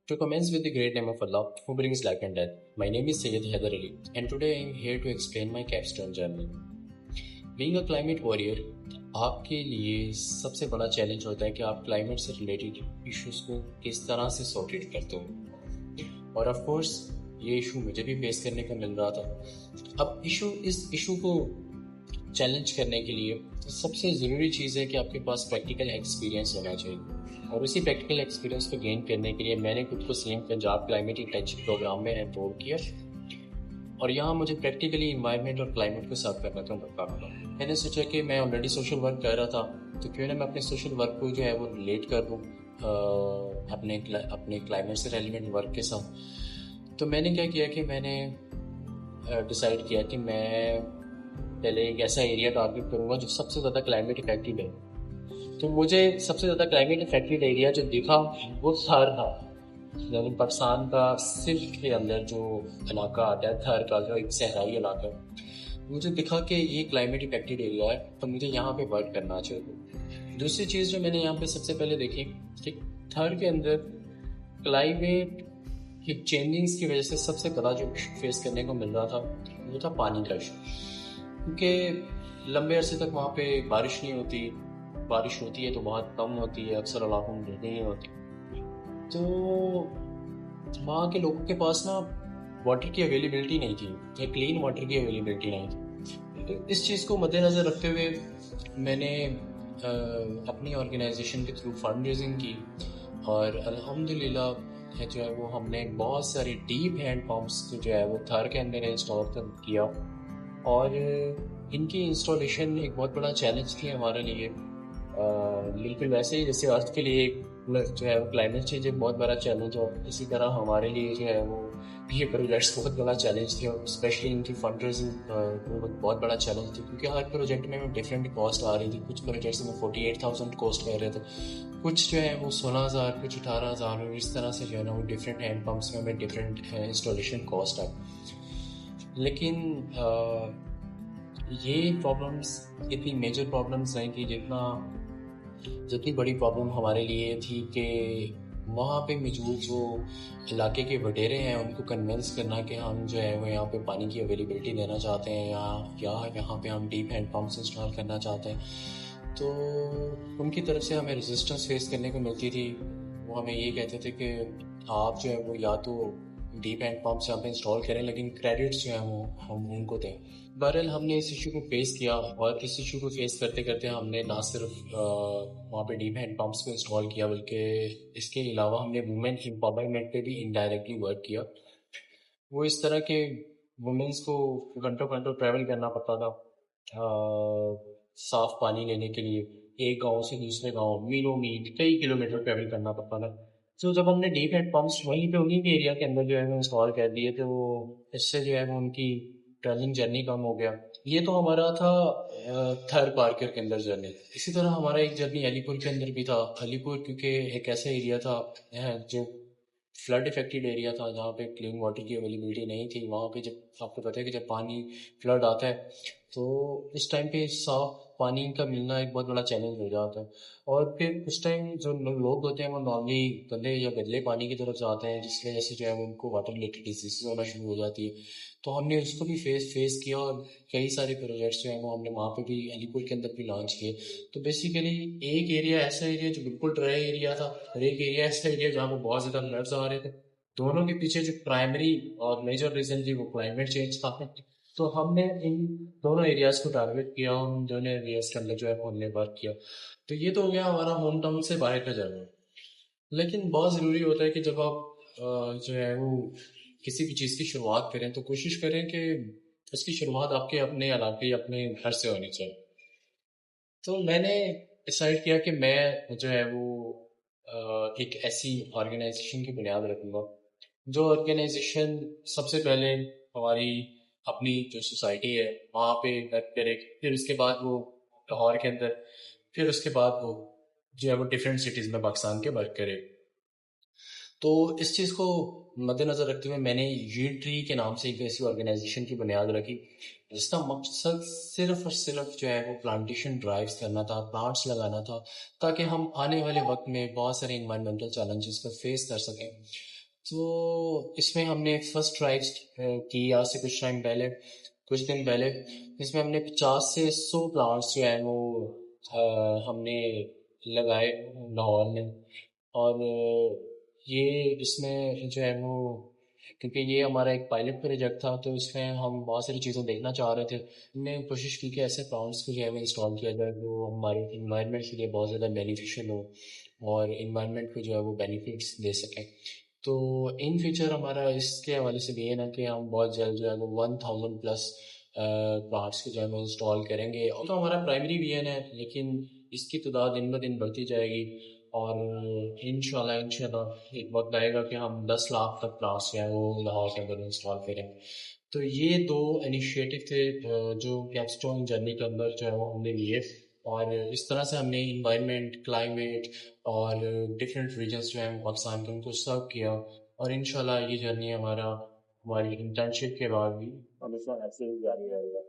To commence with the great name of Allah, who brings life and death, my name is Syed Haider Ali, and today I am here to explain my capstone journey. Being a climate warrior, आपके लिए सबसे बड़ा challenge होता है कि आप climate से related issues को किस तरह से सॉर्टेड करते हो, और ऑफ कोर्स ये इशू मुझे भी फेस करने का मिल रहा था. अब इस इशू को चैलेंज करने के लिए सबसे ज़रूरी चीज़ है कि आपके पास प्रैक्टिकल एक्सपीरियंस होना चाहिए, और उसी प्रैक्टिकल एक्सपीरियंस को गेन करने के लिए मैंने खुद को CM Punjab climate internship program में एनरोल किया, और यहाँ मुझे प्रैक्टिकली इन्वायरमेंट और क्लाइमेट को सर्व करना था मौका मिला. मैंने सोचा कि मैं ऑलरेडी सोशल वर्क कर रहा था, तो क्यों ना मैं अपने सोशल वर्क को जो है वो रिलेट कर दूँ अपने क्लाइमेट से रेलिवेंट वर्क के साथ. तो मैंने क्या किया कि मैंने डिसाइड किया कि मैं पहले एक ऐसा एरिया टारगेट करूँगा जो सबसे ज़्यादा क्लाइमेट इफेक्टिव है. तो मुझे सबसे ज़्यादा क्लाइमेट इफेक्टिव एरिया जो दिखा वो थर था, यानी पाकिस्तान का सिल्क के अंदर जो इलाका आता है थर का, जो एक सहराई इलाका है, मुझे दिखा कि ये क्लाइमेट इफेक्टेड एरिया है, तो मुझे यहाँ पे वर्क करना चाहिए. दूसरी चीज़ जो मैंने यहाँ पे सबसे पहले देखी कि थर के अंदर क्लाइमेट की चेंजिंग्स की वजह से सबसे बड़ा जो फेस करने को मिल रहा था वो था पानी का इशू, क्योंकि लंबे अरसे तक वहाँ पे बारिश नहीं होती, बारिश होती है तो बहुत कम होती है, अक्सर इलाकों में नहीं होती. तो वहाँ के लोगों के पास ना वाटर की अवेलेबिलिटी नहीं थी, या क्लीन वाटर की अवेलेबिलिटी नहीं थी. तो इस चीज़ को मद्देनज़र रखते हुए मैंने अपनी ऑर्गेनाइजेशन के थ्रू फंड रेजिंग की, और अल्हम्दुलिल्लाह जो है वो हमने बहुत सारे डीप हैंड पम्प्स जो है वो थर के अंदर इंस्टॉल किया, और इनकी इंस्टॉलेशन एक बहुत बड़ा चैलेंज थी हमारे लिए. बिल्कुल वैसे ही जैसे अर्थ के लिए जो है वो क्लाइमेट चेंज एक बहुत बड़ा चैलेंज हो, इसी तरह हमारे लिए जो है वो ये प्रोजेक्ट्स बहुत बड़ा चैलेंज थे, और स्पेशली इनकी फंड रेजिंग बहुत बड़ा चैलेंज थी, क्योंकि हर प्रोजेक्ट में डिफरेंट कॉस्ट आ रही थी. कुछ प्रोजेक्ट्स में 48,000 कॉस्ट कर रहे थे, कुछ जो है वो 16,000, कुछ 18,000, और इस तरह से जो है ना वो डिफरेंट हैंड पम्प्स में हमें डिफरेंट इंस्टॉलेशन कॉस्ट आई. लेकिन ये प्रॉब्लम्स इतनी मेजर प्रॉब्लम्स हैं कि जितनी बड़ी प्रॉब्लम हमारे लिए थी कि वहाँ पे मौजूद जो इलाके के वडेरे हैं उनको कन्विंस करना कि हम जो है वो यहाँ पे पानी की अवेलेबिलिटी देना चाहते हैं, या यहाँ पे हम डीप हैंड पम्प्स इंस्टॉल करना चाहते हैं. तो उनकी तरफ से हमें रेजिस्टेंस फेस करने को मिलती थी. वो हमें ये कहते थे कि आप जो है वो या तो डीप हैंड पम्प्स यहाँ पे इंस्टॉल करें, लेकिन क्रेडिट्स जो हैं वो हम उनको दें. बहरहाल हमने इस इशू को फेस किया, और इस इशू को फेस करते करते हमने ना सिर्फ वहाँ पे डीप हैंड पम्प्स को इंस्टॉल किया, बल्कि इसके अलावा हमने वुमेन एम्पावरमेंट पे भी इनडायरेक्टली वर्क किया. वो इस तरह के वुमेन्स को घंटों घंटों ट्रैवल करना पड़ता था साफ पानी लेने के लिए, एक गांव से दूसरे गांव मीलों मील कई किलोमीटर ट्रैवल करना पड़ता था. तो जब हमने डीप हैंड पम्प्स वहीं पे उन्हीं के एरिया के अंदर जो है वो इंस्टॉल कर दिए, तो इससे जो है वो उनकी ट्रैवलिंग जर्नी कम हो गया. ये तो हमारा था थर पार्कर के अंदर जर्नी. इसी तरह हमारा एक जर्नी अलीपुर के अंदर भी था. अलीपुर क्योंकि एक ऐसा एरिया था जो फ्लड इफेक्टेड एरिया था, जहाँ पे क्लीन वाटर की अवेलेबिलिटी नहीं थी. वहाँ पे जब आपको पता है कि जब पानी फ्लड आता है तो इस टाइम पे साफ पानी का मिलना एक बहुत बड़ा चैलेंज हो जाता है, और फिर उस टाइम जो लोग होते हैं वो नॉर्मली गंदे या गंदले पानी की तरफ जाते हैं, जिस वजह से जो है उनको वाटर रिलेटेड डिजीज होना शुरू हो जाती है. तो हमने उसको भी फेस किया, और कई सारे प्रोजेक्ट्स जो हैं वो हमने वहाँ पे भी अलीपुर के अंदर भी लॉन्च किए. तो बेसिकली एक एरिया ऐसा एरिया जो बिल्कुल ड्राई एरिया था, और एक एरिया ऐसा एरिया जहाँ पे बहुत ज़्यादा फ्लड्स आ रहे थे. दोनों के पीछे जो प्राइमरी और मेजर रीज़न थी वो क्लाइमेट चेंज था. तो हमने इन दोनों एरियाज़ को टारगेट किया, और उन दोनों एरियाज़ के अंदर जो है हमने वर्क किया. तो ये तो हो गया हमारा होम टाउन से बाहर का जगह. लेकिन बहुत ज़रूरी होता है कि जब आप जो है वो किसी भी चीज़ की शुरुआत करें तो कोशिश करें कि उसकी शुरुआत आपके अपने इलाके या अपने घर से होनी चाहिए. तो मैंने डिसाइड किया कि मैं जो है वो एक ऐसी ऑर्गेनाइजेशन की बुनियाद रखूँगा, जो ऑर्गेनाइजेशन सबसे पहले हमारी अपनी जो सोसाइटी है वहाँ पे वर्क करे, फिर उसके बाद वो लाहौर के अंदर, फिर उसके बाद वो जो है वो डिफरेंट सिटीज़ में पाकिस्तान के वर्क करे. तो इस चीज़ को मद्देनज़र रखते हुए मैंने यील्ड ट्री के नाम से एक ऐसी ऑर्गेनाइजेशन की बुनियाद रखी, जिसका मकसद सिर्फ और सिर्फ जो है वो प्लांटेशन ड्राइव्स करना था, प्लांट्स लगाना था, ताकि हम आने वाले वक्त में बहुत सारे इन्वायरमेंटल चैलेंजेस को फेस कर सकें. تو اس میں ہم نے فرسٹ ٹرائیز کی آج سے کچھ دن پہلے، اس میں ہم نے 50 سے 100 پلانٹس جو ہیں وہ ہم نے لگائے لاہور میں. اور یہ اس میں جو ہے وہ، کیونکہ یہ ہمارا ایک پائلٹ پروجیکٹ تھا تو اس میں ہم بہت ساری چیزیں دیکھنا چاہ رہے تھے. ہم نے کوشش کی کہ ایسے پلانٹس کو جو ہے وہ انسٹال کیا جائے جو ہمارے انوائرمنٹ کے لیے بہت زیادہ بینیفیشیل ہو اور انوائرمنٹ کو جو ہے وہ بینیفٹس دے سکیں. تو ان فیوچر ہمارا اس کے حوالے سے بھی ہے نا کہ ہم بہت جلد جو ہے وہ 1000+ پلانٹس کے جو ہے وہ انسٹال کریں گے. اور تو ہمارا پرائمری ویژن ہے لیکن اس کی تعداد دن بہ دن بڑھتی جائے گی. اور انشاءاللہ ایک وقت آئے گا کہ ہم 10 لاکھ تک پلانٹس جو ہیں وہ لاہور کے اندر انسٹال کریں. تو یہ دو انیشیٹو تھے جو کیپ اسٹون جرنی کے اندر جو ہے وہ ہم نے لیے. اور اس طرح سے ہم نے انوائرمنٹ، کلائمیٹ اور ڈفرینٹ ریجنس جو ہیں پاکستان کے ان کو سرو کیا. اور انشاءاللہ یہ جرنی ہماری انٹرنشپ کے بعد بھی ہمیشہ ایسے ہی جاری رہے گا.